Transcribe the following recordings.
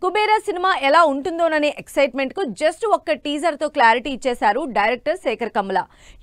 Kubera cinema ఎలా ఉంటుందోననే excitement కు జస్ట్ ఒక్క టీజర్ తో క్లారిటీ ఇచ్చేశారు డైరెక్టర్ శేఖర్ కమ్ముల.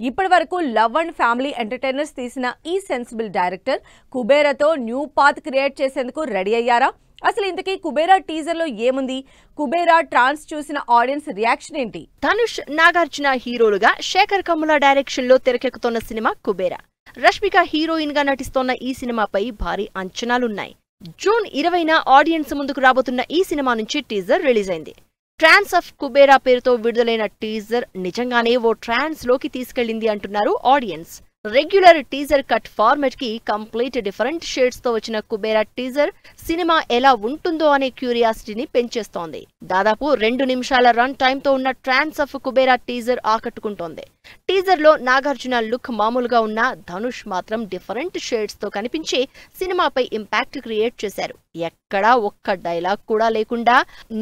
ఇప్పటివరకు లవ్ అండ్ ఫ్యామిలీ ఎంటర్టైనర్స్ తీసిన ఈ సెన్సిబుల్ డైరెక్టర్ కుబేరాతో న్యూ పాత్ క్రియేట్ చేసేందుకు రెడీ అయ్యారా? అసలు ఇంతకీ కుబేరా టీజర్ లో ఏముంది? కుబేరా ట్రాన్స్ చూసిన ఆడియన్స్ రియాక్షన్ ఏంటి? ధనుష్, నాగార్జున హీరోలుగా శేఖర్ కమ్ముల డైరెక్షన్ లో తెరకెక్కుతున్న సినిమా కుబేరా. రష్మిక హీరోయిన్ గా నటిస్తోన్న ఈ సినిమాపై భారీ అంచనాలున్నాయి. జూన్ 20న ఆడియన్స్ ముందుకు రాబోతున్న ఈ సినిమా నుంచి టీజర్ రిలీజ్ అయింది. ట్రాన్స్ ఆఫ్ కుబేరా పేరుతో విడుదలైన టీజర్ నిజంగానే ఓ ట్రాన్స్ లోకి తీసుకెళ్లింది అంటున్నారు audience. Regular teaser cut format కి కంప్లీట్ డిఫరెంట్ షేడ్స్ తో వచ్చిన కుబేరా టీజర్ సినిమా ఎలా ఉంటుందో అనే క్యూరియాసిటీని పెంచేస్తోంది. దాదాపు 2 నిమిషాల రన్ టైమ్ తో ఉన్న ట్రాన్స్ ఆఫ్ కుబేరా టీజర్ ఆకట్టుకుంటోంది. టీజర్ లో నాగార్జున లుక్ మామూలుగా ఉన్న ధనుష్ మాత్రం డిఫరెంట్ షేడ్స్ తో కనిపించి సినిమాపై ఇంపాక్ట్ క్రియేట్ చేశారు. ఎక్కడా ఒక్క డైలాగ్ కూడా లేకుండా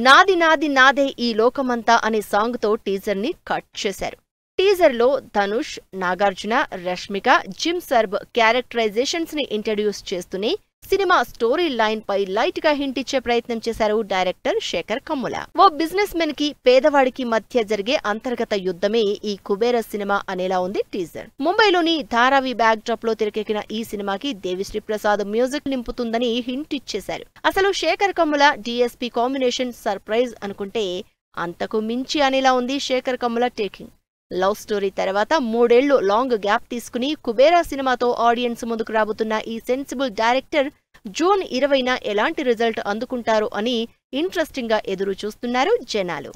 నాది నాది నాదే ఈ లోకమంతా అనే సాంగ్ తో టీజర్ ని కట్ చేశారు. టీజర్ లో ధనుష్, నాగార్జున, రష్మిక, జిమ్ సర్బ్ క్యారెక్టరైజేషన్స్ ని ఇంట్రడ్యూస్ చేస్తూనే సినిమా స్టోరీ లైన్ పై లైట్ గా హింట్ ఇచ్చే ప్రయత్నం చేశారు డైరెక్టర్ శేఖర్ కమ్ముల. ఓ బిజినెస్ మెన్ కి పేదవాడికి మధ్య జరిగే అంతర్గత యుద్ధమే ఈ కుబేరా సినిమా అనేలా ఉంది టీజర్. ముంబైలోని ధారావి బ్యాక్ డ్రాప్ లో తెరకెక్కిన ఈ సినిమాకి దేవిశ్రీ ప్రసాద్ మ్యూజిక్ నింపుతుందని హింట్ ఇచ్చేశారు. అసలు Sekhar Kammula DSP combination surprise అనుకుంటే అంతకు మించి అనేలా ఉంది Sekhar Kammula taking. Love Story తర్వాత 3 ఏళ్లు లాంగ్ గ్యాప్ తీసుకుని కుబేరా సినిమాతో ఆడియన్స్ ముందుకు రాబోతున్న ఈ సెన్సిబుల్ డైరెక్టర్ జూన్ 20న ఎలాంటి రిజల్ట్ అందుకుంటారు అని ఇంట్రెస్టింగ్ గా ఎదురు చూస్తున్నారు జనాలు.